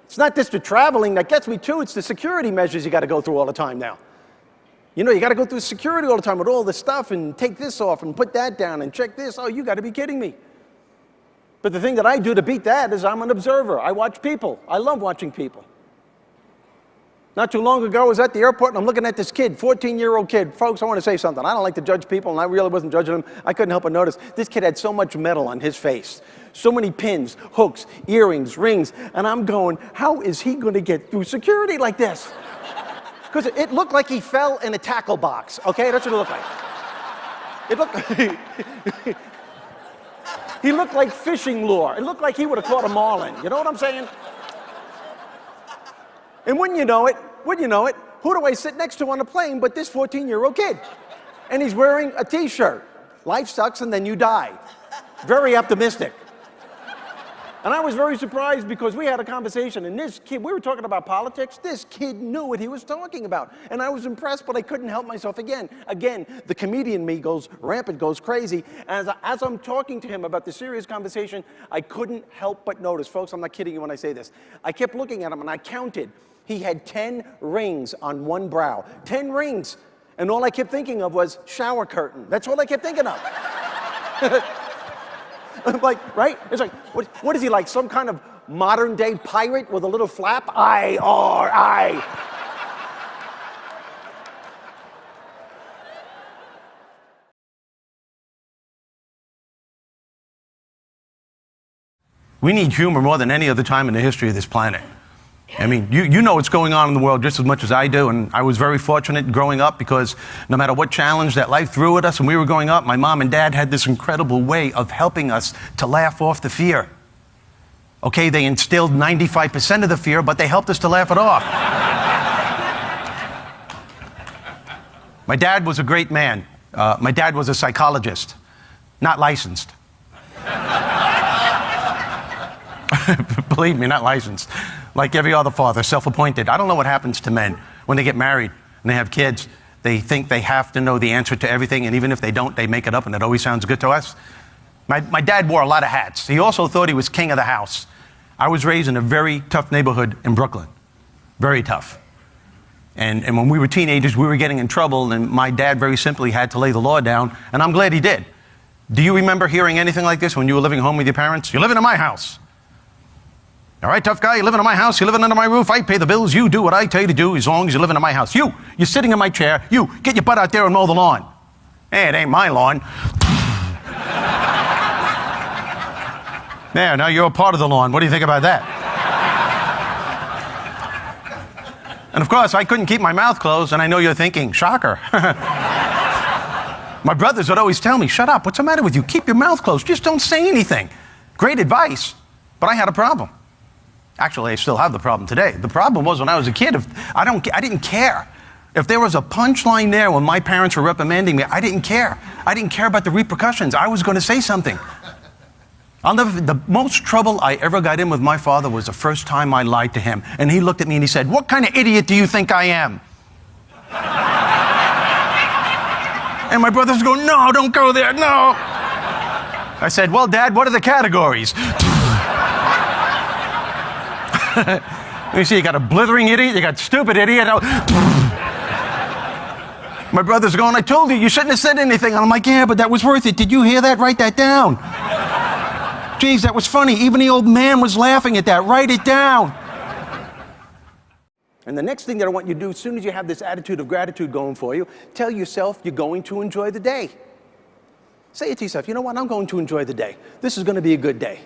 It's not just the traveling that gets me too, it's the security measures you got to go through all the time now. You know, you got to go through security all the time with all this stuff and take this off and put that down and check this. Oh, you got to be kidding me. But the thing that I do to beat that is I'm an observer. I watch people. I love watching people. Not too long ago, I was at the airport and I'm looking at this kid, 14-year-old kid. Folks, I want to say something. I don't like to judge people, and I really wasn't judging him. I couldn't help but notice this kid had so much metal on his face. So many pins, hooks, earrings, rings. And I'm going, how is he going to get through security like this? Because it looked like he fell in a tackle box, okay? That's what it looked like. It looked he looked like fishing lure. It looked like he would have caught a marlin. You know what I'm saying? And wouldn't you know it, who do I sit next to on the plane but this 14-year-old kid? And he's wearing a t-shirt. Life sucks and then you die. Very optimistic. And I was very surprised because we had a conversation, and this kid, we were talking about politics, this kid knew what he was talking about. And I was impressed, but I couldn't help myself again. Again, the comedian me goes rampant, goes crazy. And as I'm talking to him about the serious conversation, I couldn't help but notice, folks, I'm not kidding you when I say this. I kept looking at him and I counted. He had 10 rings on one brow. 10 rings. And all I kept thinking of was shower curtain. That's all I kept thinking of. Like, right? It's like, what is he, like some kind of modern day pirate with a little flap? I. We need humor more than any other time in the history of this planet. I mean, you know what's going on in the world just as much as I do, and I was very fortunate growing up because no matter what challenge that life threw at us when we were growing up, my mom and dad had this incredible way of helping us to laugh off the fear. Okay, they instilled 95% of the fear, but they helped us to laugh it off. My dad was a great man. My dad was a psychologist, not licensed. Believe me, not licensed. Like every other father, self-appointed. I don't know what happens to men when they get married and they have kids. They think they have to know the answer to everything, and even if they don't, they make it up, and it always sounds good to us. My dad wore a lot of hats. He also thought he was king of the house. I was raised in a very tough neighborhood in Brooklyn. Very tough. And when we were teenagers, we were getting in trouble, and my dad very simply had to lay the law down, and I'm glad he did. Do you remember hearing anything like this when you were living home with your parents? You're living in my house. All right, tough guy, you're living in my house, you're living under my roof, I pay the bills, you do what I tell you to do as long as you're living in my house. You're sitting in my chair, you, get your butt out there and mow the lawn. Hey, it ain't my lawn. There, now you're a part of the lawn. What do you think about that? And of course, I couldn't keep my mouth closed, and I know you're thinking, shocker. My brothers would always tell me, shut up, what's the matter with you? Keep your mouth closed, just don't say anything. Great advice, but I had a problem. Actually, I still have the problem today. The problem was when I was a kid, I didn't care. If there was a punchline there when my parents were reprimanding me, I didn't care. I didn't care about the repercussions. I was going to say something. The most trouble I ever got in with my father was the first time I lied to him. And he looked at me and he said, what kind of idiot do you think I am? And my brothers go, no, don't go there, no. I said, well, Dad, what are the categories? You see, you got a blithering idiot, you got stupid idiot. My brother's going, I told you, you shouldn't have said anything. And I'm like, yeah, but that was worth it. Did you hear that? Write that down. Geez, that was funny. Even the old man was laughing at that. Write it down. And the next thing that I want you to do, as soon as you have this attitude of gratitude going for you, tell yourself you're going to enjoy the day. Say it to yourself, you know what, I'm going to enjoy the day. This is going to be a good day.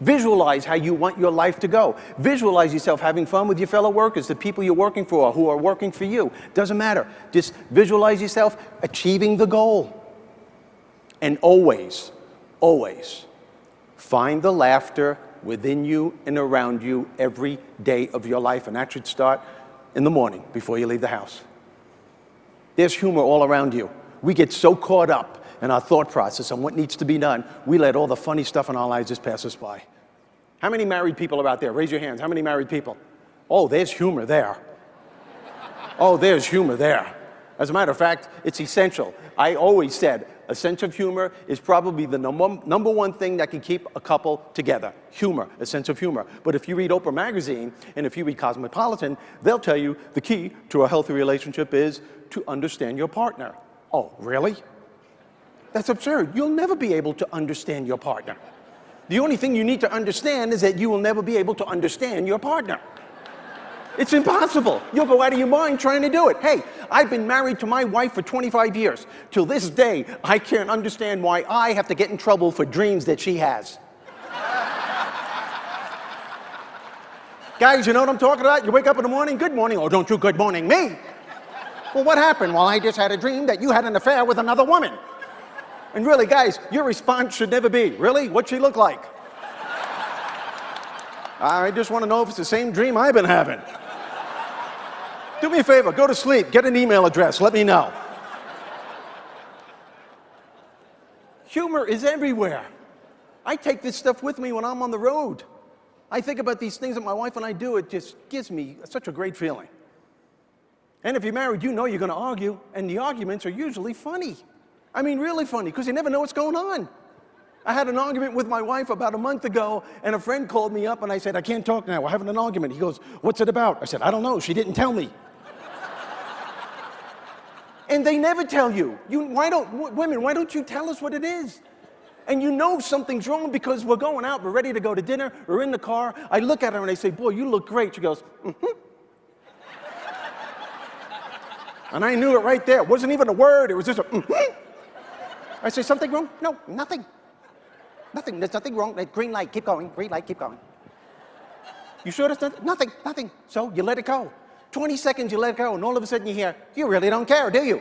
Visualize how you want your life to go. Visualize yourself having fun with your fellow workers, the people you're working for, who are working for you. Doesn't matter. Just visualize yourself achieving the goal. And always, always find the laughter within you and around you every day of your life. And that should start in the morning before you leave the house. There's humor all around you. We get so caught up in our thought process on what needs to be done, we let all the funny stuff in our lives just pass us by. How many married people are out there? Raise your hands. How many married people? Oh, there's humor there. Oh, there's humor there. As a matter of fact, it's essential. I always said, A sense of humor is probably the number one thing that can keep a couple together. Humor, a sense of humor. But if you read Oprah magazine and if you read Cosmopolitan, they'll tell you the key to a healthy relationship is to understand your partner. Oh, really? That's absurd. You'll never be able to understand your partner. The only thing you need to understand is that you will never be able to understand your partner. It's impossible. You'll go out of your mind trying to do it. Hey, I've been married to my wife for 25 years. Till this day, I can't understand why I have to get in trouble for dreams that she has. Guys, you know what I'm talking about? You wake up in the morning, good morning. Oh, don't you good morning me. Well, what happened? Well, I just had a dream that you had an affair with another woman. And really, guys, your response should never be, really? What'd she look like? I just want to know if it's the same dream I've been having. Do me a favor, go to sleep, get an email address, let me know. Humor is everywhere. I take this stuff with me when I'm on the road. I think about these things that my wife and I do, it just gives me such a great feeling. And if you're married, you know you're going to argue, and the arguments are usually funny. I mean, really funny, because you never know what's going on. I had an argument with my wife about a month ago, and a friend called me up, and I said, I can't talk now, we're having an argument. He goes, what's it about? I said, I don't know, she didn't tell me. And they never tell you. Women, why don't you tell us what it is? And you know something's wrong because we're going out, we're ready to go to dinner, we're in the car. I look at her and I say, boy, you look great. She goes, mm-hmm. And I knew it right there. It wasn't even a word, it was just a mm-hmm. I say, something wrong? No, nothing. Nothing, there's nothing wrong. Green light, keep going, green light, keep going. You sure there's nothing? Nothing, nothing. So you let it go. 20 seconds, you let it go, and all of a sudden you hear, you really don't care, do you?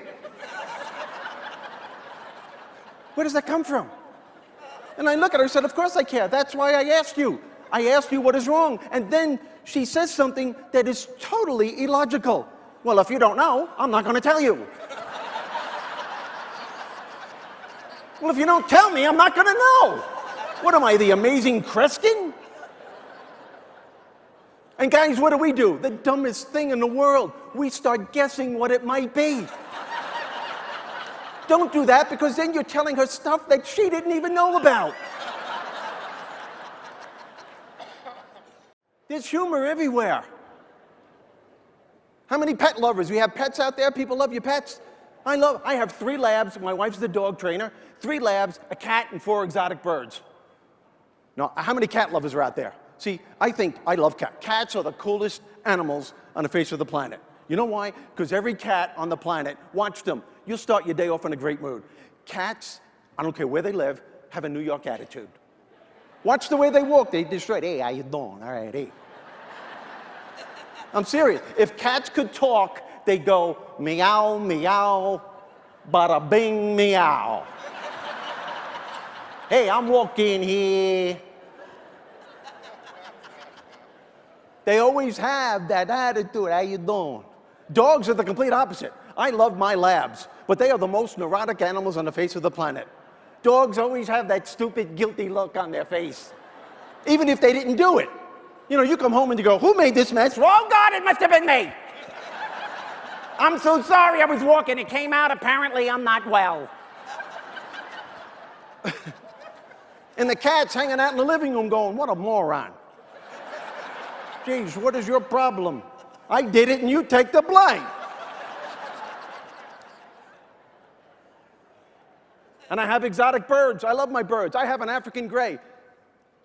Where does that come from? And I look at her and said, of course I care. That's why I asked you. I asked you what is wrong. And then she says something that is totally illogical. Well, if you don't know, I'm not going to tell you. Well, if you don't tell me, I'm not going to know. What am I, the amazing Kreskin? And guys, what do? The dumbest thing in the world. We start guessing what it might be. Don't do that, because then you're telling her stuff that she didn't even know about. There's humor everywhere. How many pet lovers? We have pets out there? People love your pets? I have 3 labs. My wife's the dog trainer. 3 labs, a cat, and 4 exotic birds. Now, how many cat lovers are out there? See, I love cats. Cats are the coolest animals on the face of the planet. You know why? Because every cat on the planet, watch them, you'll start your day off in a great mood. Cats, I don't care where they live, have a New York attitude. Watch the way they walk. They just straight, hey, how you doing? All right, hey. I'm serious. If cats could talk, they'd go, meow, meow, bada bing, meow. Hey, I'm walking here. They always have that attitude. How you doing? Dogs are the complete opposite. I love my labs, but they are the most neurotic animals on the face of the planet. Dogs always have that stupid, guilty look on their face, even if they didn't do it. You know, you come home and you go, who made this mess? Oh, God, it must have been me. I'm so sorry, I was walking. It came out. Apparently, I'm not well. And the cat's hanging out in the living room going, what a moron. Jeez, what is your problem? I did it and you take the blame. And I have exotic birds. I love my birds. I have an African gray.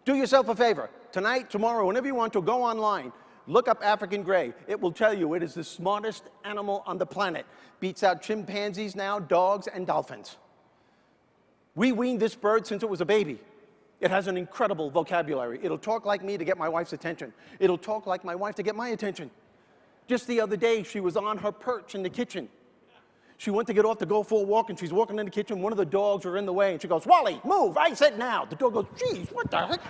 Do yourself a favor. Tonight, tomorrow, whenever you want to, go online. Look up African gray. It will tell you it is the smartest animal on the planet. Beats out chimpanzees now, dogs, and dolphins. We weaned this bird since it was a baby. It has an incredible vocabulary. It'll talk like me to get my wife's attention. It'll talk like my wife to get my attention. Just the other day, she was on her perch in the kitchen. She went to get off to go for a walk, and she's walking in the kitchen. One of the dogs were in the way, and she goes, Wally, move, I said now. The dog goes, geez, what the heck?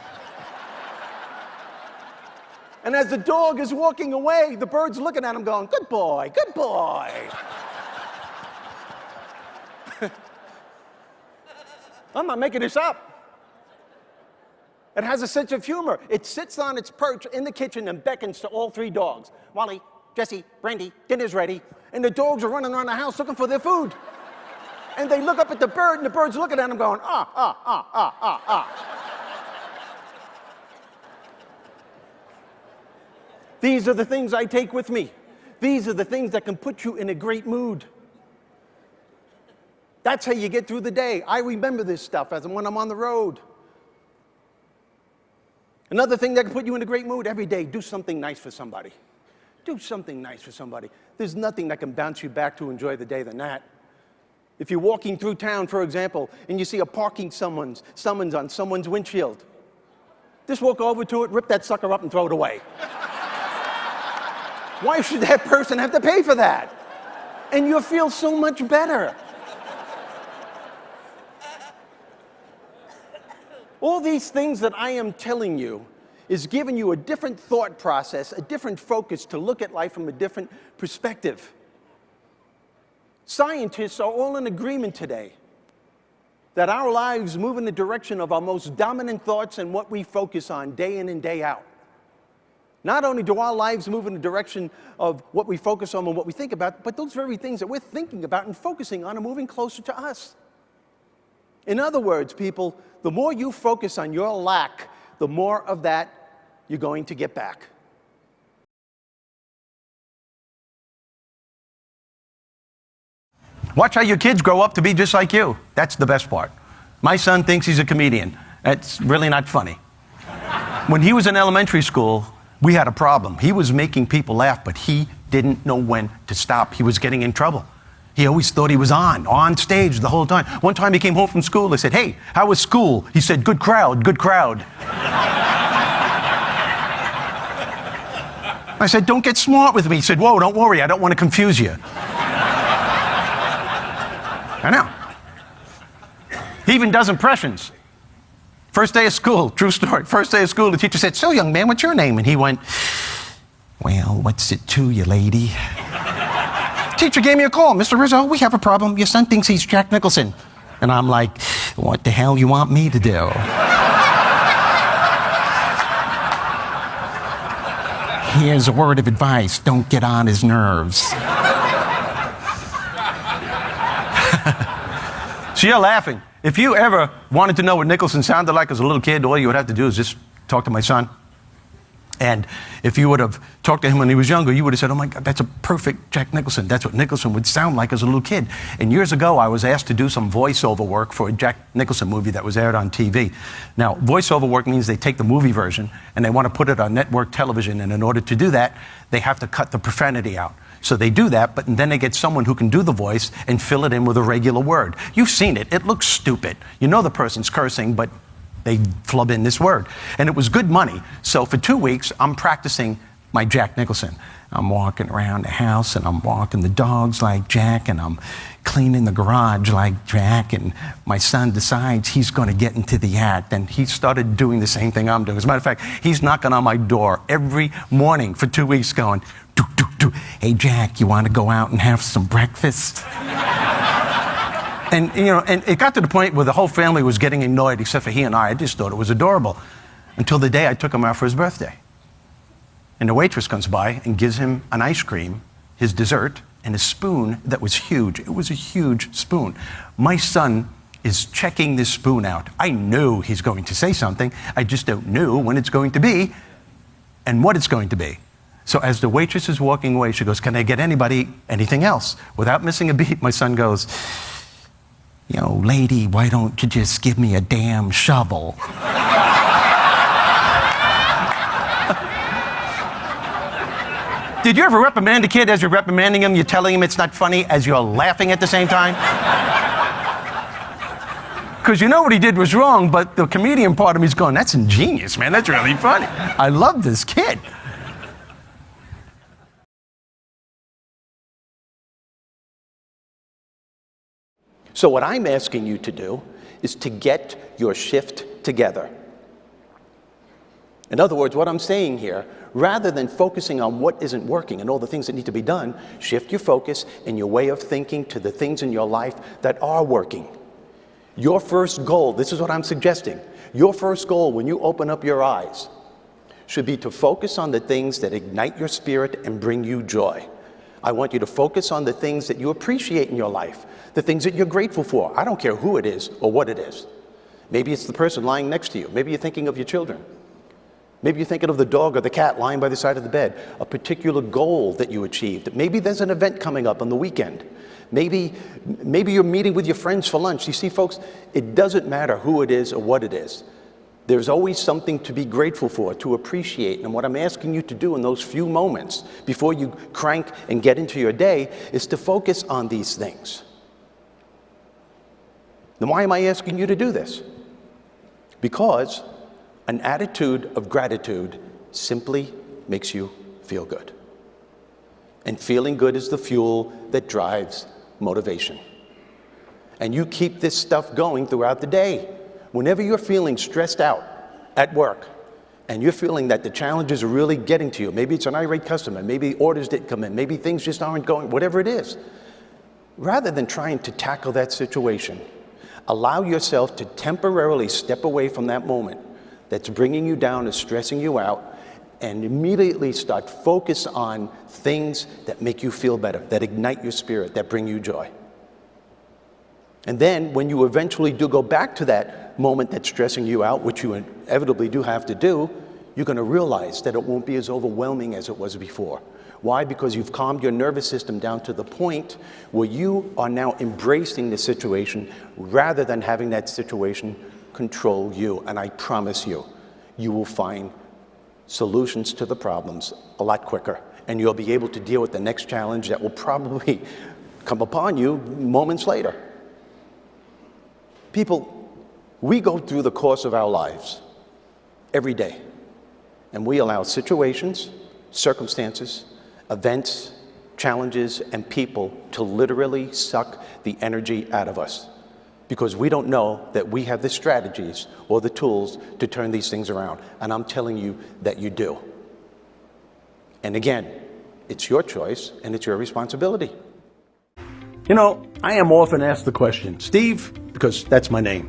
And as the dog is walking away, the bird's looking at him going, good boy, good boy. I'm not making this up. It has a sense of humor. It sits on its perch in the kitchen and beckons to all 3 dogs. Wally, Jesse, Brandy, dinner's ready. And the dogs are running around the house looking for their food. And they look up at the bird, and the bird's looking at them going, ah, ah, ah, ah, ah, ah. These are the things I take with me. These are the things that can put you in a great mood. That's how you get through the day. I remember this stuff as when I'm on the road. Another thing that can put you in a great mood every day, do something nice for somebody. Do something nice for somebody. There's nothing that can bounce you back to enjoy the day than that. If you're walking through town, for example, and you see a parking summons on someone's windshield, just walk over to it, rip that sucker up, and throw it away. Why should that person have to pay for that? And you'll feel so much better. All these things that I am telling you is giving you a different thought process, a different focus to look at life from a different perspective. Scientists are all in agreement today that our lives move in the direction of our most dominant thoughts and what we focus on day in and day out. Not only do our lives move in the direction of what we focus on and what we think about, but those very things that we're thinking about and focusing on are moving closer to us. In other words, people, the more you focus on your lack, the more of that you're going to get back. Watch how your kids grow up to be just like you. That's the best part. My son thinks he's a comedian. That's really not funny. When he was in elementary school, we had a problem. He was making people laugh, but he didn't know when to stop. He was getting in trouble. He always thought he was on stage the whole time. One time he came home from school, I said, "Hey, how was school?" He said, "Good crowd, good crowd." I said, "Don't get smart with me." He said, "Whoa, don't worry, I don't want to confuse you." I know. He even does impressions. First day of school, true story. First day of school, the teacher said, "So, young man, what's your name?" And he went, "Well, what's it to you, lady?" Teacher gave me a call. "Mr. Rizzo, we have a problem. Your son thinks he's Jack Nicholson." And I'm like, "What the hell you want me to do?" "Here's a word of advice. Don't get on his nerves." So you're laughing. If you ever wanted to know what Nicholson sounded like as a little kid, all you would have to do is just talk to my son. And if you would have talked to him when he was younger, you would have said, "Oh my God, that's a perfect Jack Nicholson. That's what Nicholson would sound like as a little kid." And years ago, I was asked to do some voiceover work for a Jack Nicholson movie that was aired on TV. Now, voiceover work means they take the movie version and they want to put it on network television. And in order to do that, they have to cut the profanity out. So they do that, but then they get someone who can do the voice and fill it in with a regular word. You've seen it. It looks stupid. You know the person's cursing, but they flub in this word. And it was good money. So for 2 weeks, I'm practicing my Jack Nicholson. I'm walking around the house, and I'm walking the dogs like Jack, and I'm cleaning the garage like Jack, and my son decides he's going to get into the act, and he started doing the same thing I'm doing. As a matter of fact, he's knocking on my door every morning for 2 weeks going, "Doo, doo, doo. Hey, Jack, you want to go out and have some breakfast?" And, and it got to the point where the whole family was getting annoyed, except for he and I. I just thought it was adorable. Until the day I took him out for his birthday. And the waitress comes by and gives him an ice cream, his dessert, and a spoon that was huge. It was a huge spoon. My son is checking this spoon out. I know he's going to say something. I just don't know when it's going to be and what it's going to be. So as the waitress is walking away, she goes, "Can I get anybody anything else?" Without missing a beat, my son goes, "Lady, why don't you just give me a damn shovel?" Did you ever reprimand a kid as you're reprimanding him, you're telling him it's not funny as you're laughing at the same time? Because you know what he did was wrong, but the comedian part of me is going, "That's ingenious, man. That's really funny. I love this kid." So what I'm asking you to do is to get your shift together. In other words, what I'm saying here, rather than focusing on what isn't working and all the things that need to be done, shift your focus and your way of thinking to the things in your life that are working. Your first goal, this is what I'm suggesting, your first goal when you open up your eyes should be to focus on the things that ignite your spirit and bring you joy. I want you to focus on the things that you appreciate in your life, the things that you're grateful for. I don't care who it is or what it is. Maybe it's the person lying next to you. Maybe you're thinking of your children. Maybe you're thinking of the dog or the cat lying by the side of the bed, a particular goal that you achieved. Maybe there's an event coming up on the weekend. Maybe you're meeting with your friends for lunch. You see, folks, it doesn't matter who it is or what it is. There's always something to be grateful for, to appreciate. And what I'm asking you to do in those few moments before you crank and get into your day is to focus on these things. Then why am I asking you to do this? Because an attitude of gratitude simply makes you feel good. And feeling good is the fuel that drives motivation. And you keep this stuff going throughout the day. Whenever you're feeling stressed out at work, and you're feeling that the challenges are really getting to you, maybe it's an irate customer, maybe orders didn't come in, maybe things just aren't going, whatever it is, rather than trying to tackle that situation, allow yourself to temporarily step away from that moment that's bringing you down, is stressing you out, and immediately start focus on things that make you feel better, that ignite your spirit, that bring you joy. And then when you eventually do go back to that moment that's stressing you out, which you inevitably do have to do, you're going to realize that it won't be as overwhelming as it was before. Why? Because you've calmed your nervous system down to the point where you are now embracing the situation rather than having that situation control you. And I promise you, you will find solutions to the problems a lot quicker. And you'll be able to deal with the next challenge that will probably come upon you moments later. People, we go through the course of our lives every day, and we allow situations, circumstances, events, challenges, and people to literally suck the energy out of us because we don't know that we have the strategies or the tools to turn these things around. And I'm telling you that you do. And again, it's your choice and it's your responsibility. You know, I am often asked the question, Steve, because that's my name,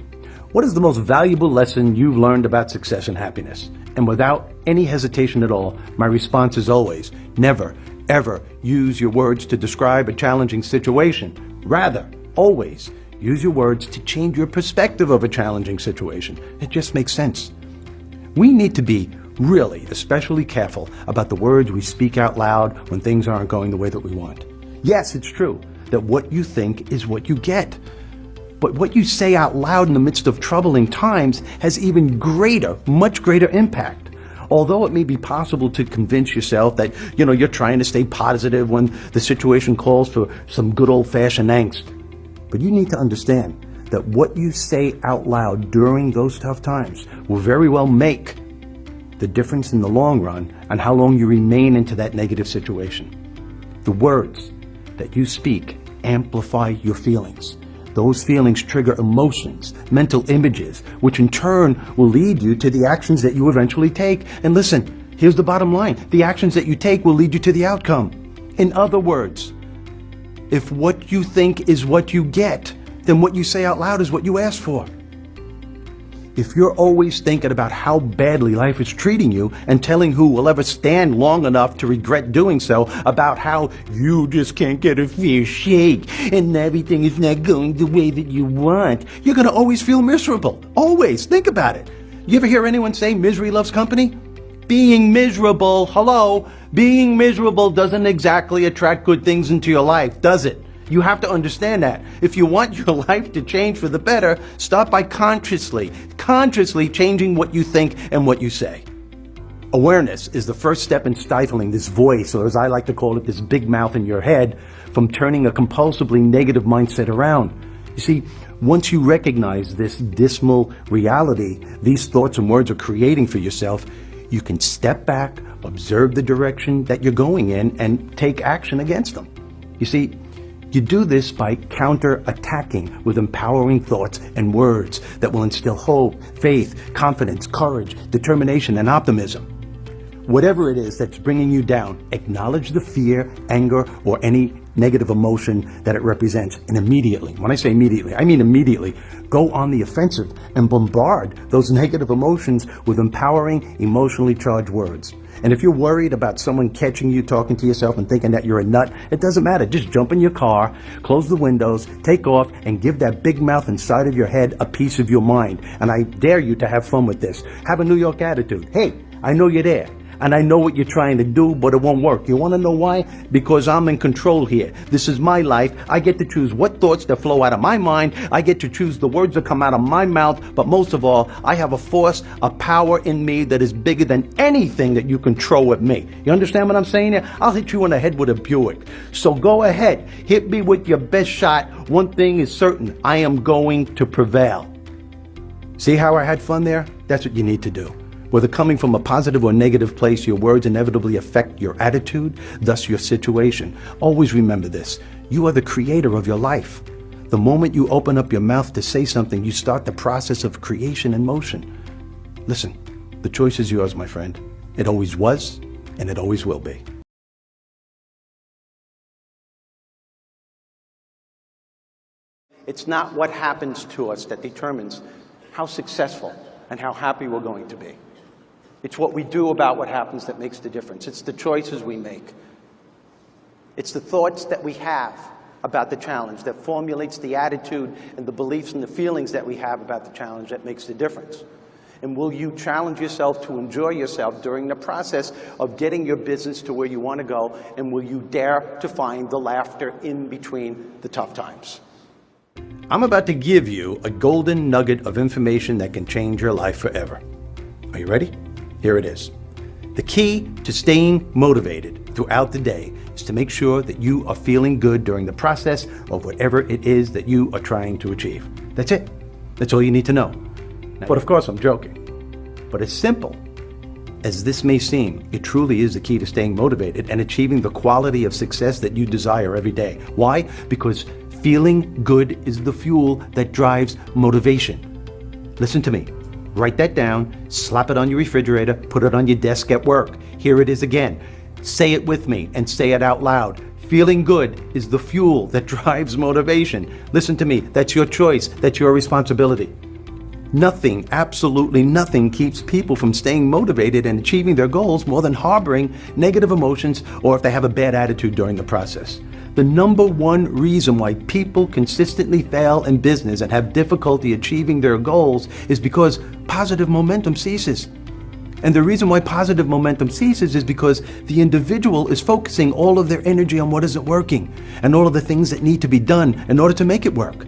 what is the most valuable lesson you've learned about success and happiness? And without any hesitation at all, my response is always, never, ever use your words to describe a challenging situation. Rather, always use your words to change your perspective of a challenging situation. It just makes sense. We need to be really especially careful about the words we speak out loud when things aren't going the way that we want. Yes, it's true that what you think is what you get. But what you say out loud in the midst of troubling times has even greater, much greater impact. Although it may be possible to convince yourself that, you're trying to stay positive when the situation calls for some good old-fashioned angst. But you need to understand that what you say out loud during those tough times will very well make the difference in the long run on how long you remain into that negative situation. The words that you speak amplify your feelings. Those feelings trigger emotions, mental images, which in turn will lead you to the actions that you eventually take. And listen, here's the bottom line. The actions that you take will lead you to the outcome. In other words, if what you think is what you get, then what you say out loud is what you ask for. If you're always thinking about how badly life is treating you and telling who will ever stand long enough to regret doing so about how you just can't get a fair shake and everything is not going the way that you want, you're going to always feel miserable. Always. Think about it. You ever hear anyone say misery loves company? Being miserable, being miserable doesn't exactly attract good things into your life, does it? You have to understand that. If you want your life to change for the better, start by consciously changing what you think and what you say. Awareness is the first step in stifling this voice, or as I like to call it, this big mouth in your head, from turning a compulsively negative mindset around. You see, once you recognize this dismal reality these thoughts and words are creating for yourself, you can step back, observe the direction that you're going in, and take action against them. You see, you do this by counter-attacking with empowering thoughts and words that will instill hope, faith, confidence, courage, determination, and optimism. Whatever it is that's bringing you down, acknowledge the fear, anger, or any negative emotion that it represents. And immediately, when I say immediately, I mean immediately, go on the offensive and bombard those negative emotions with empowering, emotionally charged words. And if you're worried about someone catching you talking to yourself and thinking that you're a nut, it doesn't matter. Just jump in your car, close the windows, take off, and give that big mouth inside of your head a piece of your mind. And I dare you to have fun with this. Have a New York attitude. Hey, I know you're there. And I know what you're trying to do, but it won't work. You want to know why? Because I'm in control here. This is my life. I get to choose what thoughts that flow out of my mind. I get to choose the words that come out of my mouth. But most of all, I have a force, a power in me that is bigger than anything that you can throw at me. You understand what I'm saying here? I'll hit you in the head with a Buick. So go ahead. Hit me with your best shot. One thing is certain. I am going to prevail. See how I had fun there? That's what you need to do. Whether coming from a positive or negative place, your words inevitably affect your attitude, thus your situation. Always remember this. You are the creator of your life. The moment you open up your mouth to say something, you start the process of creation in motion. Listen, the choice is yours, my friend. It always was, and it always will be. It's not what happens to us that determines how successful and how happy we're going to be. It's what we do about what happens that makes the difference. It's the choices we make. It's the thoughts that we have about the challenge that formulates the attitude and the beliefs and the feelings that we have about the challenge that makes the difference. And will you challenge yourself to enjoy yourself during the process of getting your business to where you want to go? And will you dare to find the laughter in between the tough times? I'm about to give you a golden nugget of information that can change your life forever. Are you ready? Here it is. The key to staying motivated throughout the day is to make sure that you are feeling good during the process of whatever it is that you are trying to achieve. That's it. That's all you need to know. But of course, I'm joking. But as simple as this may seem, it truly is the key to staying motivated and achieving the quality of success that you desire every day. Why? Because feeling good is the fuel that drives motivation. Listen to me. Write that down, slap it on your refrigerator, put it on your desk at work. Here it is again. Say it with me and say it out loud. Feeling good is the fuel that drives motivation. Listen to me. That's your choice. That's your responsibility. Nothing, absolutely nothing keeps people from staying motivated and achieving their goals more than harboring negative emotions or if they have a bad attitude during the process. The number one reason why people consistently fail in business and have difficulty achieving their goals is because positive momentum ceases. And the reason why positive momentum ceases is because the individual is focusing all of their energy on what isn't working and all of the things that need to be done in order to make it work.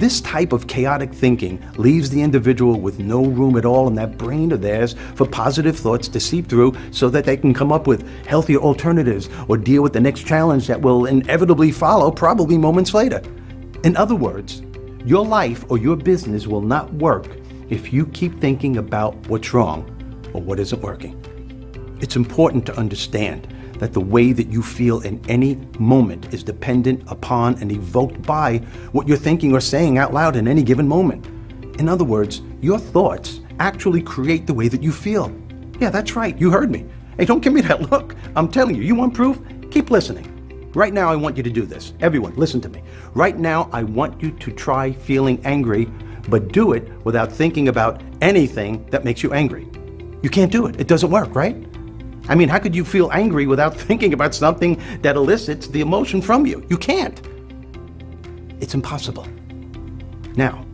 This type of chaotic thinking leaves the individual with no room at all in that brain of theirs for positive thoughts to seep through so that they can come up with healthier alternatives or deal with the next challenge that will inevitably follow probably moments later. In other words, your life or your business will not work if you keep thinking about what's wrong or what isn't working. It's important to understand that the way that you feel in any moment is dependent upon and evoked by what you're thinking or saying out loud in any given moment. In other words, your thoughts actually create the way that you feel. Yeah, that's right. You heard me. Hey, don't give me that look. I'm telling you, you want proof? Keep listening. Right now, I want you to do this. Everyone, listen to me. Right now, I want you to try feeling angry, but do it without thinking about anything that makes you angry. You can't do it. It doesn't work, right? I mean, how could you feel angry without thinking about something that elicits the emotion from you? You can't. It's impossible. Now,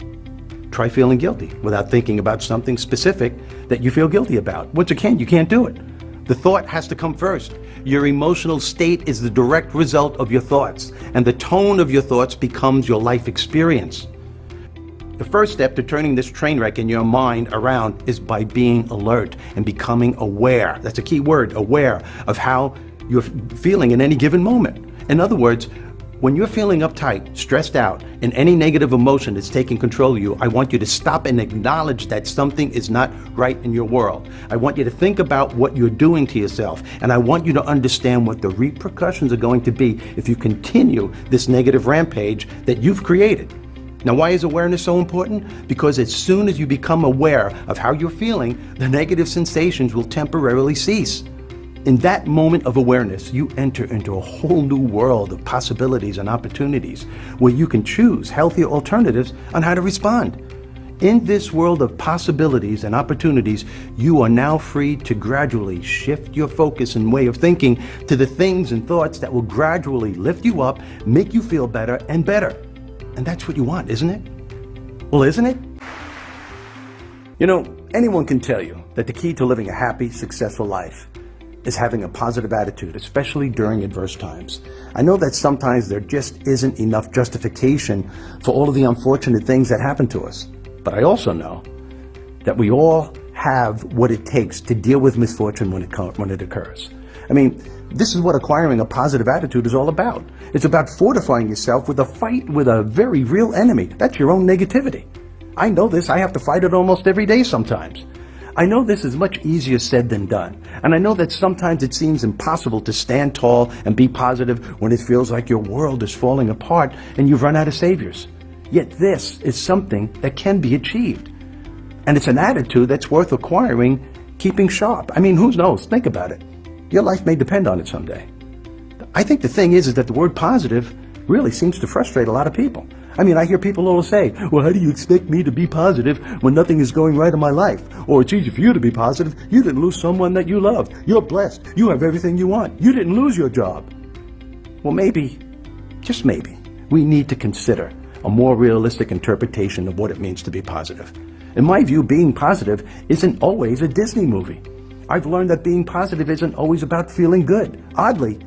try feeling guilty without thinking about something specific that you feel guilty about. Once again, you can't do it. The thought has to come first. Your emotional state is the direct result of your thoughts, and the tone of your thoughts becomes your life experience. The first step to turning this train wreck in your mind around is by being alert and becoming aware. That's a key word, aware of how you're feeling in any given moment. In other words, when you're feeling uptight, stressed out, and any negative emotion that's taking control of you, I want you to stop and acknowledge that something is not right in your world. I want you to think about what you're doing to yourself, and I want you to understand what the repercussions are going to be if you continue this negative rampage that you've created. Now, why is awareness so important? Because as soon as you become aware of how you're feeling, the negative sensations will temporarily cease. In that moment of awareness, you enter into a whole new world of possibilities and opportunities where you can choose healthier alternatives on how to respond. In this world of possibilities and opportunities, you are now free to gradually shift your focus and way of thinking to the things and thoughts that will gradually lift you up, make you feel better and better. And that's what you want, isn't it? Well, isn't it? You know, anyone can tell you that the key to living a happy, successful life is having a positive attitude, especially during adverse times. I know that sometimes there just isn't enough justification for all of the unfortunate things that happen to us. But I also know that we all have what it takes to deal with misfortune when it occurs. I mean, this is what acquiring a positive attitude is all about. It's about fortifying yourself with a fight with a very real enemy. That's your own negativity. I know this. I have to fight it almost every day sometimes. I know this is much easier said than done. And I know that sometimes it seems impossible to stand tall and be positive when it feels like your world is falling apart and you've run out of saviors. Yet this is something that can be achieved. And it's an attitude that's worth acquiring, keeping sharp. I mean, who knows? Think about it. Your life may depend on it someday. I think the thing is that the word positive really seems to frustrate a lot of people. I mean, I hear people always say, well, how do you expect me to be positive when nothing is going right in my life? Or it's easy for you to be positive. You didn't lose someone that you loved. You're blessed. You have everything you want. You didn't lose your job. Well, maybe, just maybe, we need to consider a more realistic interpretation of what it means to be positive. In my view, being positive isn't always a Disney movie. I've learned that being positive isn't always about feeling good. Oddly,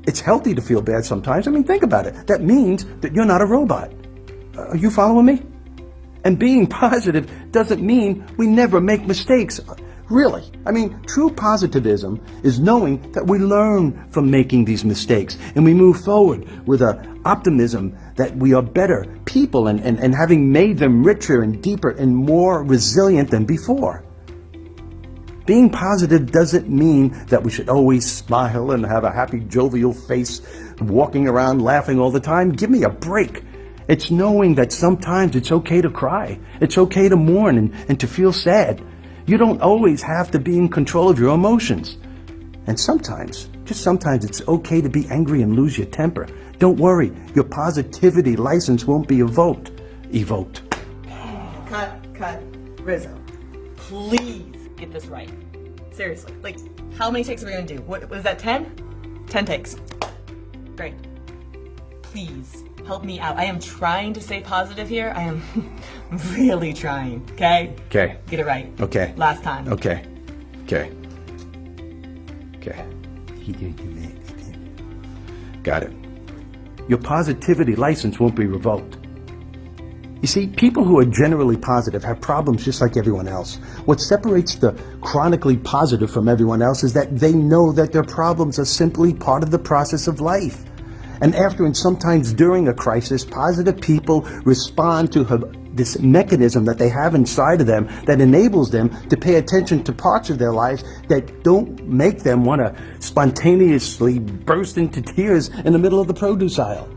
it's healthy to feel bad sometimes. I mean, think about it. That means that you're not a robot. Are you following me? And being positive doesn't mean we never make mistakes. Really. I mean, true positivism is knowing that we learn from making these mistakes and we move forward with an optimism that we are better people and having made them richer and deeper and more resilient than before. Being positive doesn't mean that we should always smile and have a happy, jovial face, walking around laughing all the time. Give me a break. It's knowing that sometimes it's okay to cry. It's okay to mourn and to feel sad. You don't always have to be in control of your emotions. And sometimes, just sometimes, it's okay to be angry and lose your temper. Don't worry, your positivity license won't be evoked. Cut. Rizzo, please get this right. Seriously, like, how many takes are we gonna do? What was that, 10? 10 takes. Great. Please, help me out. I am trying to stay positive here. I am really trying, okay? Okay. Get it right. Okay. Last time. Okay. Got it. Your positivity license won't be revoked. You see, people who are generally positive have problems just like everyone else. What separates the chronically positive from everyone else is that they know that their problems are simply part of the process of life. And after and sometimes during a crisis, positive people respond to this mechanism that they have inside of them that enables them to pay attention to parts of their lives that don't make them want to spontaneously burst into tears in the middle of the produce aisle.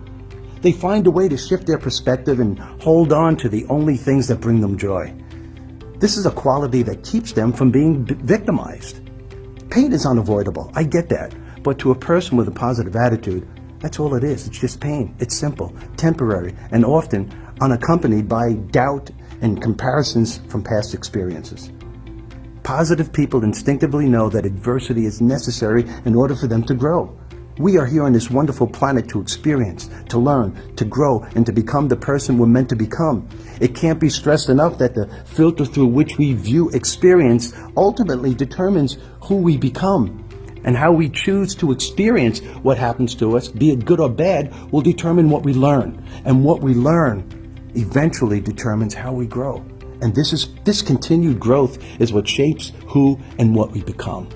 They find a way to shift their perspective and hold on to the only things that bring them joy. This is a quality that keeps them from being victimized. Pain is unavoidable, I get that. But to a person with a positive attitude, that's all it is. It's just pain. It's simple, temporary, and often unaccompanied by doubt and comparisons from past experiences. Positive people instinctively know that adversity is necessary in order for them to grow. We are here on this wonderful planet to experience, to learn, to grow, and to become the person we're meant to become. It can't be stressed enough that the filter through which we view experience ultimately determines who we become. And how we choose to experience what happens to us, be it good or bad, will determine what we learn. And what we learn eventually determines how we grow. And this continued growth is what shapes who and what we become.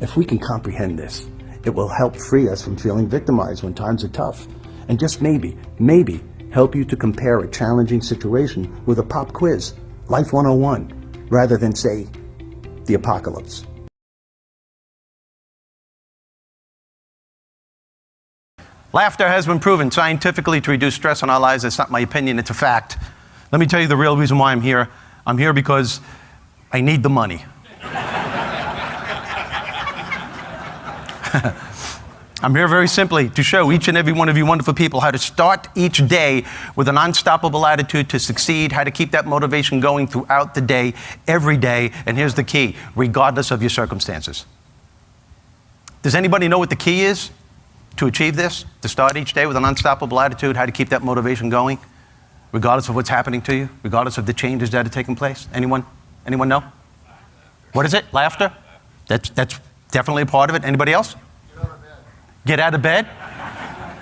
If we can comprehend this, it will help free us from feeling victimized when times are tough. And just maybe help you to compare a challenging situation with a pop quiz, Life 101, rather than, say, the apocalypse. Laughter has been proven scientifically to reduce stress in our lives. It's not my opinion, it's a fact. Let me tell you the real reason why I'm here. I'm here because I need the money. I'm here very simply to show each and every one of you wonderful people how to start each day with an unstoppable attitude to succeed, how to keep that motivation going throughout the day, every day. And here's the key, regardless of your circumstances. Does anybody know what the key is to achieve this? To start each day with an unstoppable attitude, how to keep that motivation going, regardless of what's happening to you, regardless of the changes that are taking place? Anyone? Anyone know? What is it? Laughter? That's definitely a part of it. Anybody else? Get out of bed?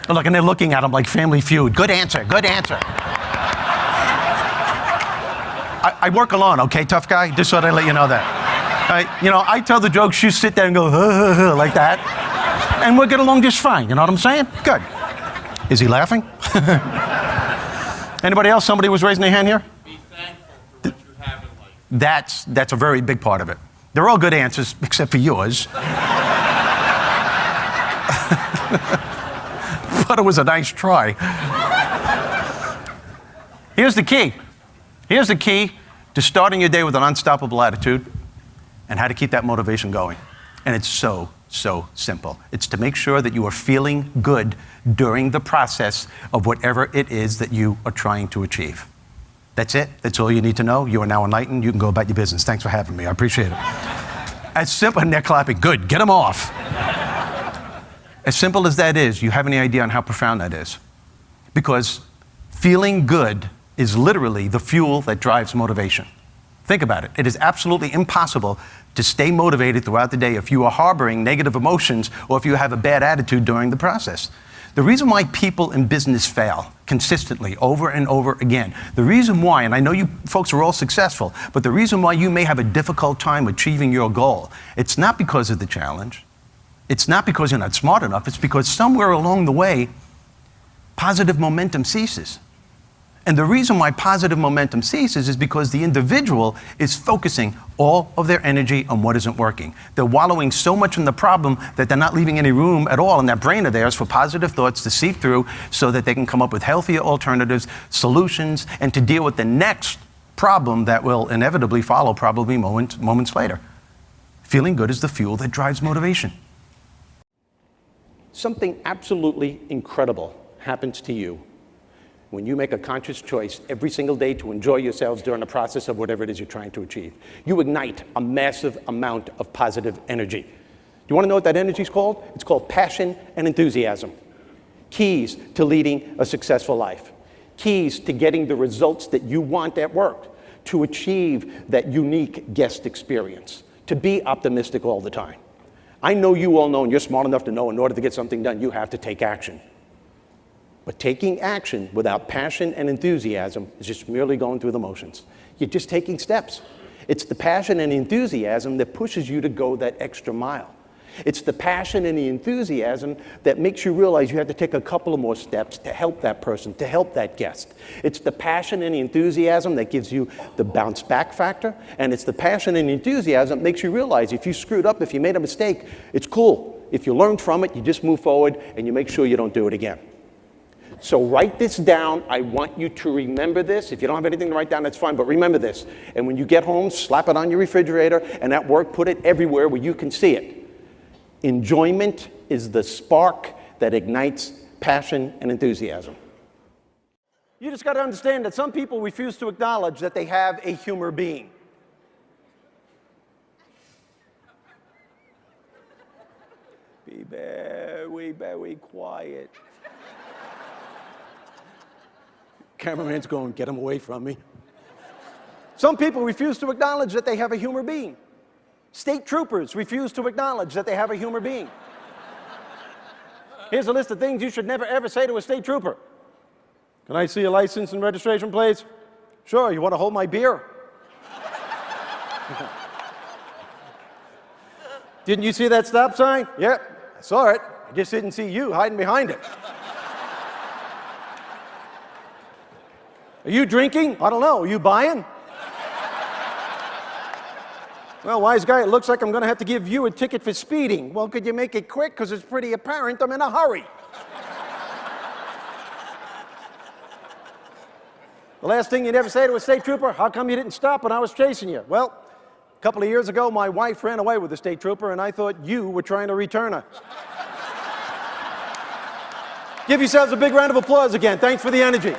Oh, look, and they're looking at him like Family Feud. Good answer, good answer. I work alone, okay, tough guy? Just so I let you know that. You know, I tell the jokes, you sit there and go, like that, and we'll get along just fine, you know what I'm saying? Good. Is he laughing? Anybody else? Somebody was raising their hand here? Be thankful for what you have in life. That's a very big part of it. They're all good answers, except for yours. But it was a nice try. Here's the key. Here's the key to starting your day with an unstoppable attitude and how to keep that motivation going. And it's so simple. It's to make sure that you are feeling good during the process of whatever it is that you are trying to achieve. That's it. That's all you need to know. You are now enlightened. You can go about your business. Thanks for having me. I appreciate it. As simple, and they're clapping. Good. Get them off. As simple as that is, you have any idea on how profound that is? Because feeling good is literally the fuel that drives motivation. Think about it. It is absolutely impossible to stay motivated throughout the day if you are harboring negative emotions or if you have a bad attitude during the process. The reason why people in business fail consistently over and over again, the reason why, and I know you folks are all successful, but the reason why you may have a difficult time achieving your goal, it's not because of the challenge. It's not because you're not smart enough. It's because somewhere along the way, positive momentum ceases. And the reason why positive momentum ceases is because the individual is focusing all of their energy on what isn't working. They're wallowing so much in the problem that they're not leaving any room at all in that brain of theirs for positive thoughts to seep through so that they can come up with healthier alternatives, solutions, and to deal with the next problem that will inevitably follow probably moments later. Feeling good is the fuel that drives motivation. Something absolutely incredible happens to you when you make a conscious choice every single day to enjoy yourselves during the process of whatever it is you're trying to achieve. You ignite a massive amount of positive energy. You want to know what that energy is called? It's called passion and enthusiasm. Keys to leading a successful life. Keys to getting the results that you want at work. To achieve that unique guest experience. To be optimistic all the time. I know you all know, and you're smart enough to know, in order to get something done, you have to take action. But taking action without passion and enthusiasm is just merely going through the motions. You're just taking steps. It's the passion and enthusiasm that pushes you to go that extra mile. It's the passion and the enthusiasm that makes you realize you have to take a couple of more steps to help that person, to help that guest. It's the passion and the enthusiasm that gives you the bounce back factor. And it's the passion and enthusiasm that makes you realize if you screwed up, if you made a mistake, it's cool. If you learned from it, you just move forward and you make sure you don't do it again. So write this down. I want you to remember this. If you don't have anything to write down, that's fine, but remember this. And when you get home, slap it on your refrigerator, and at work, put it everywhere where you can see it. Enjoyment is the spark that ignites passion and enthusiasm. You just got to understand that some people refuse to acknowledge that they have a humor being. Be very, very quiet. Cameraman's going, get him away from me. Some people refuse to acknowledge that they have a humor being. State troopers refuse to acknowledge that they have a humor being. Here's a list of things you should never ever say to a state trooper. Can I see your license and registration, please? Sure, you want to hold my beer? Didn't you see that stop sign? Yep, I saw it. I just didn't see you hiding behind it. Are you drinking? I don't know. Are you buying? Well, wise guy, it looks like I'm going to have to give you a ticket for speeding. Well, could you make it quick? Because it's pretty apparent I'm in a hurry. The last thing you'd ever say to a state trooper, how come you didn't stop when I was chasing you? Well, couple of years ago, my wife ran away with a state trooper, and I thought you were trying to return her. Give yourselves a big round of applause again. Thanks for the energy.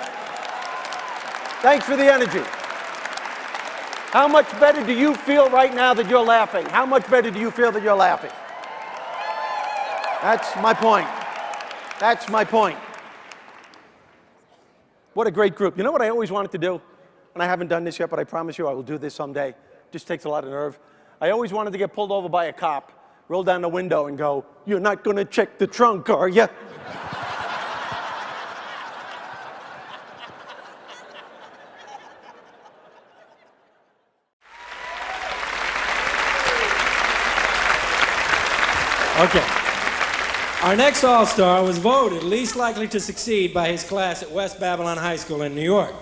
Thanks for the energy. How much better do you feel right now that you're laughing? How much better do you feel that you're laughing? That's my point. That's my point. What a great group. You know what I always wanted to do? And I haven't done this yet, but I promise you I will do this someday. Just takes a lot of nerve. I always wanted to get pulled over by a cop, roll down the window and go, "You're not going to check the trunk, are you?" Okay. Our next All-Star was voted least likely to succeed by his class at West Babylon High School in New York.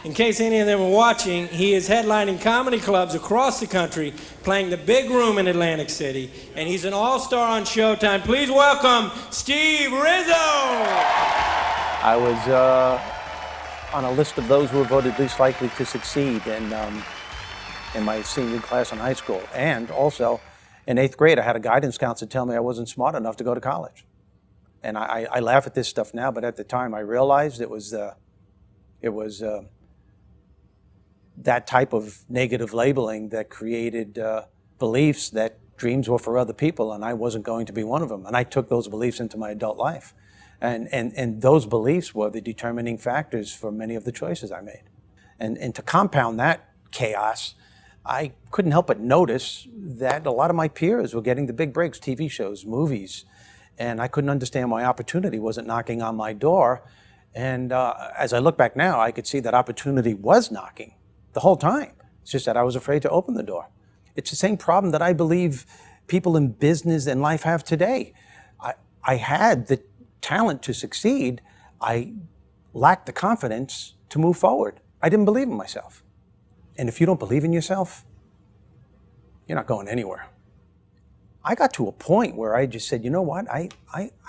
In case any of them are watching, he is headlining comedy clubs across the country, playing the Big Room in Atlantic City, and he's an All-Star on Showtime. Please welcome Steve Rizzo! I was on a list of those who were voted least likely to succeed in my senior class in high school. And also, in 8th grade, I had a guidance counselor tell me I wasn't smart enough to go to college. And I laugh at this stuff now, but at the time I realized it was that type of negative labeling that created beliefs that dreams were for other people, and I wasn't going to be one of them. And I took those beliefs into my adult life. And those beliefs were the determining factors for many of the choices I made. And to compound that chaos, I couldn't help but notice that a lot of my peers were getting the big breaks, TV shows, movies, and I couldn't understand why opportunity wasn't knocking on my door. And as I look back now, I could see that opportunity was knocking the whole time. It's just that I was afraid to open the door. It's the same problem that I believe people in business and life have today. I had the talent to succeed. I lacked the confidence to move forward. I didn't believe in myself. And if you don't believe in yourself, you're not going anywhere. I got to a point where I just said, you know what, I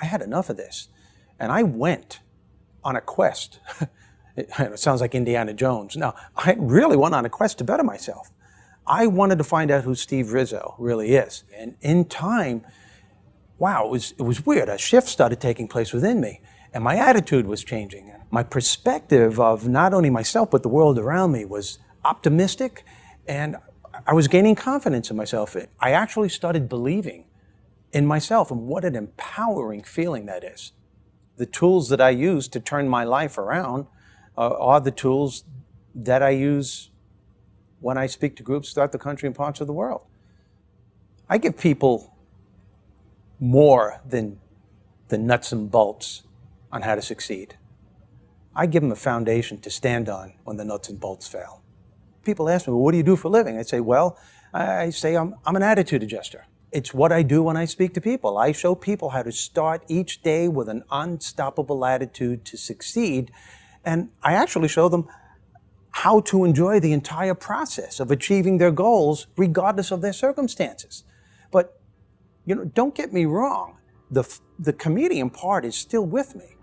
had enough of this. And I went on a quest. It sounds like Indiana Jones. No, I really went on a quest to better myself. I wanted to find out who Steve Rizzo really is. And in time, wow, it was weird. A shift started taking place within me. And my attitude was changing. My perspective of not only myself, but the world around me was optimistic, and I was gaining confidence in myself. I actually started believing in myself, and what an empowering feeling that is. The tools that I use to turn my life around are the tools that I use when I speak to groups throughout the country and parts of the world. I give people more than the nuts and bolts on how to succeed. I give them a foundation to stand on when the nuts and bolts fail. People ask me, well, what do you do for a living? I say, well, I'm an attitude adjuster. It's what I do when I speak to people. I show people how to start each day with an unstoppable attitude to succeed. And I actually show them how to enjoy the entire process of achieving their goals, regardless of their circumstances. But, you know, don't get me wrong. The comedian part is still with me.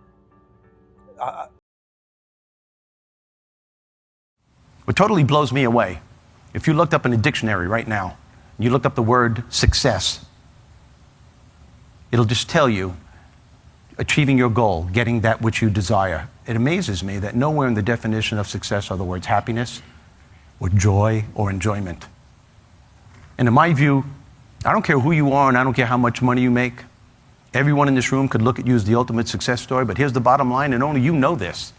What totally blows me away, if you looked up in a dictionary right now, you looked up the word success, it'll just tell you achieving your goal, getting that which you desire. It amazes me that nowhere in the definition of success are the words happiness or joy or enjoyment. And in my view, I don't care who you are and I don't care how much money you make. Everyone in this room could look at you as the ultimate success story, but here's the bottom line, and only you know this.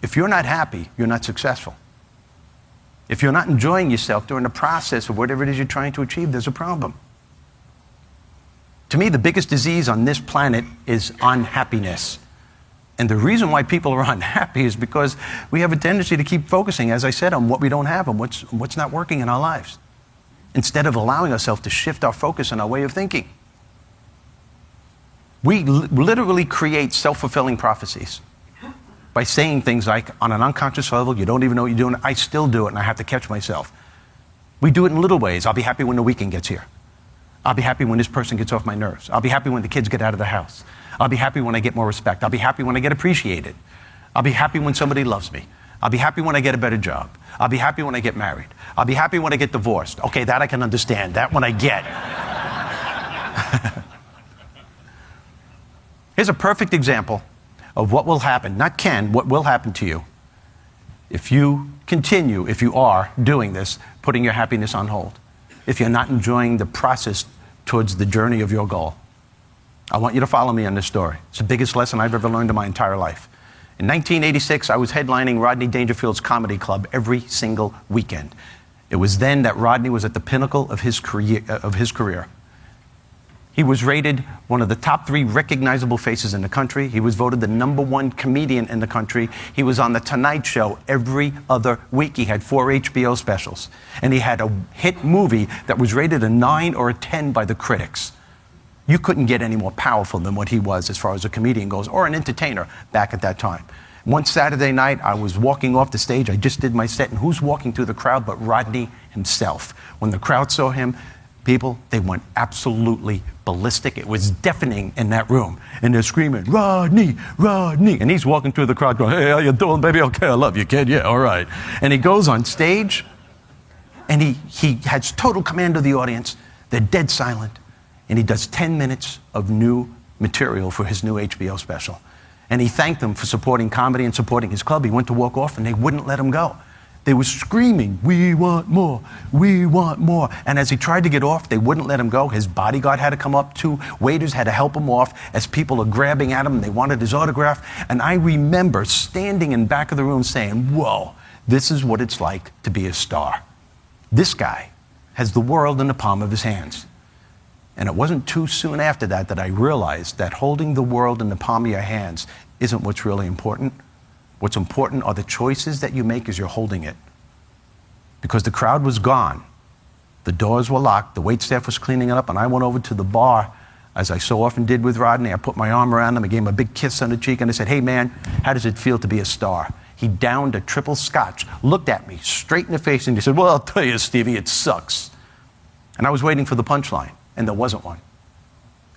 If you're not happy, you're not successful. If you're not enjoying yourself during the process of whatever it is you're trying to achieve, there's a problem. To me, the biggest disease on this planet is unhappiness. And the reason why people are unhappy is because we have a tendency to keep focusing, as I said, on what we don't have and what's not working in our lives, instead of allowing ourselves to shift our focus and our way of thinking. We literally create self-fulfilling prophecies by saying things like, on an unconscious level, you don't even know what you're doing. I still do it, and I have to catch myself. We do it in little ways. I'll be happy when the weekend gets here. I'll be happy when this person gets off my nerves. I'll be happy when the kids get out of the house. I'll be happy when I get more respect. I'll be happy when I get appreciated. I'll be happy when somebody loves me. I'll be happy when I get a better job. I'll be happy when I get married. I'll be happy when I get divorced. Okay, that I can understand. That one I get. Here's a perfect example of what will happen, not can, what will happen to you if you continue, if you are doing this, putting your happiness on hold, if you're not enjoying the process towards the journey of your goal. I want you to follow me on this story. It's the biggest lesson I've ever learned in my entire life. In 1986, I was headlining Rodney Dangerfield's comedy club every single weekend. It was then that Rodney was at the pinnacle of his career. He was rated one of the top 3 recognizable faces in the country. He was voted the #1 comedian in the country. He was on The Tonight Show every other week. He had 4 HBO specials. And he had a hit movie that was rated a 9 or a 10 by the critics. You couldn't get any more powerful than what he was as far as a comedian goes, or an entertainer back at that time. One Saturday night, I was walking off the stage. I just did my set, and who's walking through the crowd but Rodney himself? When the crowd saw him, people, they went absolutely ballistic. It was deafening in that room. And they're screaming, "Rodney, Rodney." And he's walking through the crowd going, "Hey, how you doing, baby? Okay, I love you, kid. Yeah, all right." And he goes on stage, and he has total command of the audience. They're dead silent. And he does 10 minutes of new material for his new HBO special. And he thanked them for supporting comedy and supporting his club. He went to walk off, and they wouldn't let him go. They were screaming, "We want more, we want more." And as he tried to get off, they wouldn't let him go. His bodyguard had to come up, 2 waiters had to help him off as people are grabbing at him and they wanted his autograph. And I remember standing in back of the room saying, "Whoa, this is what it's like to be a star." This guy has the world in the palm of his hands. And it wasn't too soon after that that I realized that holding the world in the palm of your hands isn't what's really important. What's important are the choices that you make as you're holding it. Because the crowd was gone. The doors were locked. The waitstaff was cleaning it up. And I went over to the bar, as I so often did with Rodney. I put my arm around him. I gave him a big kiss on the cheek. And I said, "Hey, man, how does it feel to be a star?" He downed a triple scotch, looked at me straight in the face, and he said, "Well, I'll tell you, Stevie, it sucks." And I was waiting for the punchline, and there wasn't one.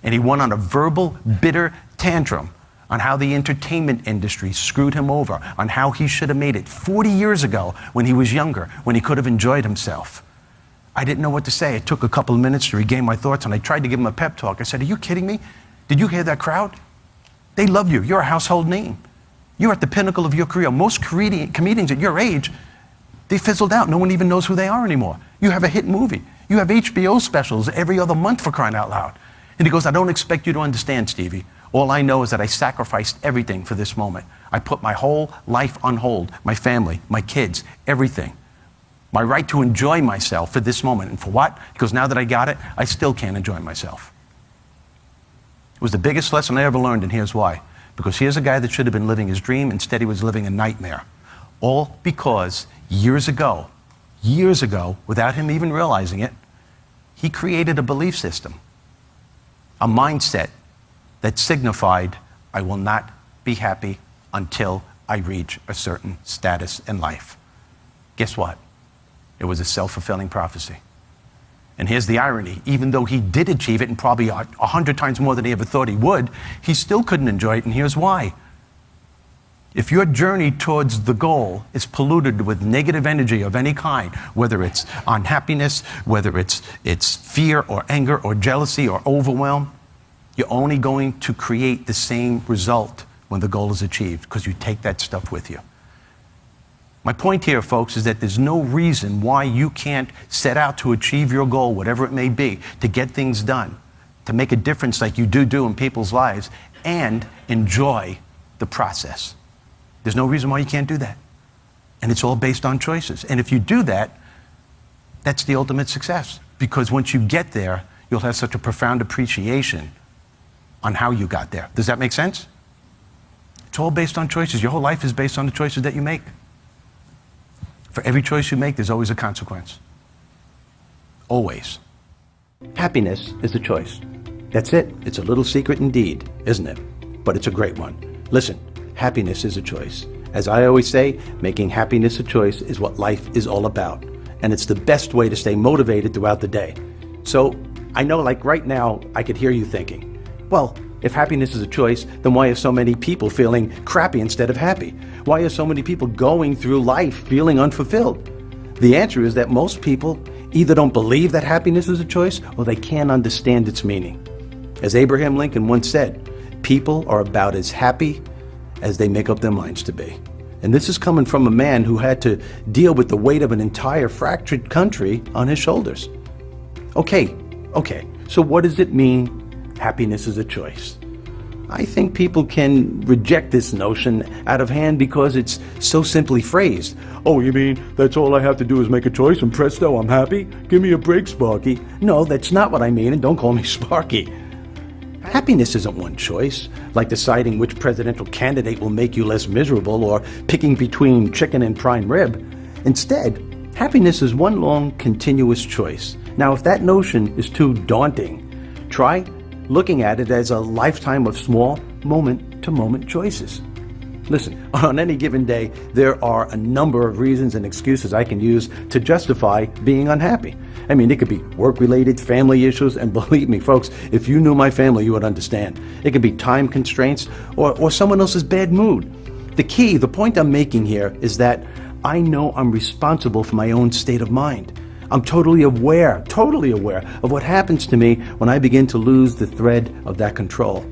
And he went on a verbal, bitter tantrum on how the entertainment industry screwed him over, on how he should have made it 40 years ago when he was younger, when he could have enjoyed himself. I didn't know what to say. It took a couple of minutes to regain my thoughts, and I tried to give him a pep talk. I said, "Are you kidding me? Did you hear that crowd? They love you. You're a household name. You're at the pinnacle of your career. Most comedians at your age, they fizzled out. No one even knows who they are anymore. You have a hit movie. You have HBO specials every other month, for crying out loud." And he goes, "I don't expect you to understand, Stevie. All I know is that I sacrificed everything for this moment. I put my whole life on hold, my family, my kids, everything. My right to enjoy myself for this moment. And for what? Because now that I got it, I still can't enjoy myself." It was the biggest lesson I ever learned, and here's why. Because here's a guy that should have been living his dream. Instead, he was living a nightmare. All because years ago, without him even realizing it, he created a belief system, a mindset that signified, "I will not be happy until I reach a certain status in life." Guess what? It was a self-fulfilling prophecy. And here's the irony. Even though he did achieve it, and probably 100 times more than he ever thought he would, he still couldn't enjoy it, and here's why. If your journey towards the goal is polluted with negative energy of any kind, whether it's unhappiness, whether it's fear or anger or jealousy or overwhelm, you're only going to create the same result when the goal is achieved, because you take that stuff with you. My point here, folks, is that there's no reason why you can't set out to achieve your goal, whatever it may be, to get things done, to make a difference like you do in people's lives, and enjoy the process. There's no reason why you can't do that. And it's all based on choices. And if you do that, that's the ultimate success. Because once you get there, you'll have such a profound appreciation on how you got there. Does that make sense? It's all based on choices. Your whole life is based on the choices that you make. For every choice you make, there's always a consequence. Always. Happiness is a choice. That's it. It's a little secret indeed, isn't it? But it's a great one. Listen, happiness is a choice. As I always say, making happiness a choice is what life is all about. And it's the best way to stay motivated throughout the day. So I know, like right now, I could hear you thinking, well, If happiness is a choice, then why are so many people feeling crappy instead of happy? Why are so many people going through life feeling unfulfilled? The answer is that most people either don't believe that happiness is a choice or they can't understand its meaning. As Abraham Lincoln once said, people are about as happy as they make up their minds to be. And this is coming from a man who had to deal with the weight of an entire fractured country on his shoulders. Okay, so what does it mean happiness is a choice? I think people can reject this notion out of hand because it's so simply phrased. Oh, you mean that's all I have to do is make a choice and presto, I'm happy? Give me a break, Sparky. No, that's not what I mean, and don't call me Sparky. Happiness isn't one choice, like deciding which presidential candidate will make you less miserable or picking between chicken and prime rib. Instead, happiness is one long, continuous choice. Now, if that notion is too daunting, try looking at it as a lifetime of small, moment-to-moment choices. Listen, on any given day, there are a number of reasons and excuses I can use to justify being unhappy. I mean, it could be work-related, family issues, and believe me, folks, if you knew my family, you would understand. It could be time constraints or someone else's bad mood. The point I'm making here is that I know I'm responsible for my own state of mind. I'm totally aware of what happens to me when I begin to lose the thread of that control.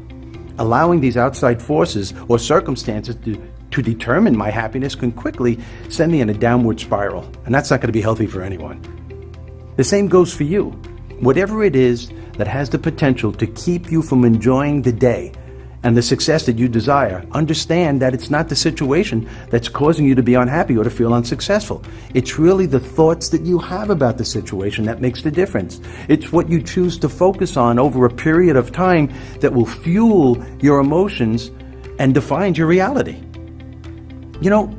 Allowing these outside forces or circumstances to determine my happiness can quickly send me in a downward spiral, and that's not going to be healthy for anyone. The same goes for you. Whatever it is that has the potential to keep you from enjoying the day and the success that you desire, understand that it's not the situation that's causing you to be unhappy or to feel unsuccessful. It's really the thoughts that you have about the situation that makes the difference. It's what you choose to focus on over a period of time that will fuel your emotions and define your reality. You know,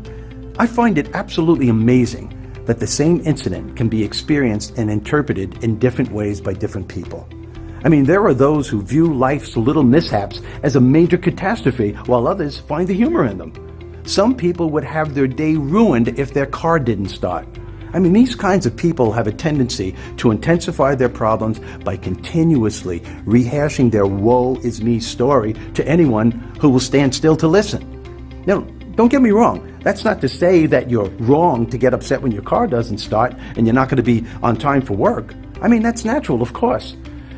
I find it absolutely amazing that the same incident can be experienced and interpreted in different ways by different people. I mean, there are those who view life's little mishaps as a major catastrophe, while others find the humor in them. Some people would have their day ruined if their car didn't start. I mean, these kinds of people have a tendency to intensify their problems by continuously rehashing their woe is me story to anyone who will stand still to listen. Now, don't get me wrong. That's not to say that you're wrong to get upset when your car doesn't start and you're not going to be on time for work. I mean, that's natural, of course.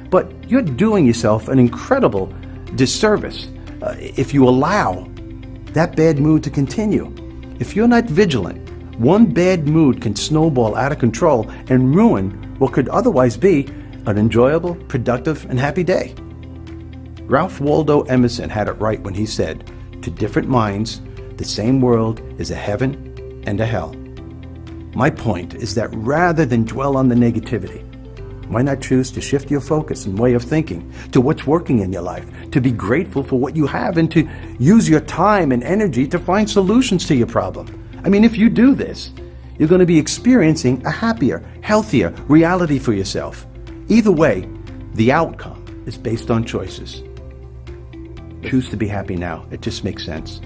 But you're doing yourself an incredible disservice if you allow that bad mood to continue. If you're not vigilant, one bad mood can snowball out of control and ruin what could otherwise be an enjoyable, productive, and happy day. Ralph Waldo Emerson had it right when he said, "To different minds, the same world is a heaven and a hell." My point is that rather than dwell on the negativity, why not choose to shift your focus and way of thinking to what's working in your life, to be grateful for what you have, and to use your time and energy to find solutions to your problem? I mean, if you do this, you're going to be experiencing a happier, healthier reality for yourself. Either way, the outcome is based on choices. Choose to be happy now. It just makes sense.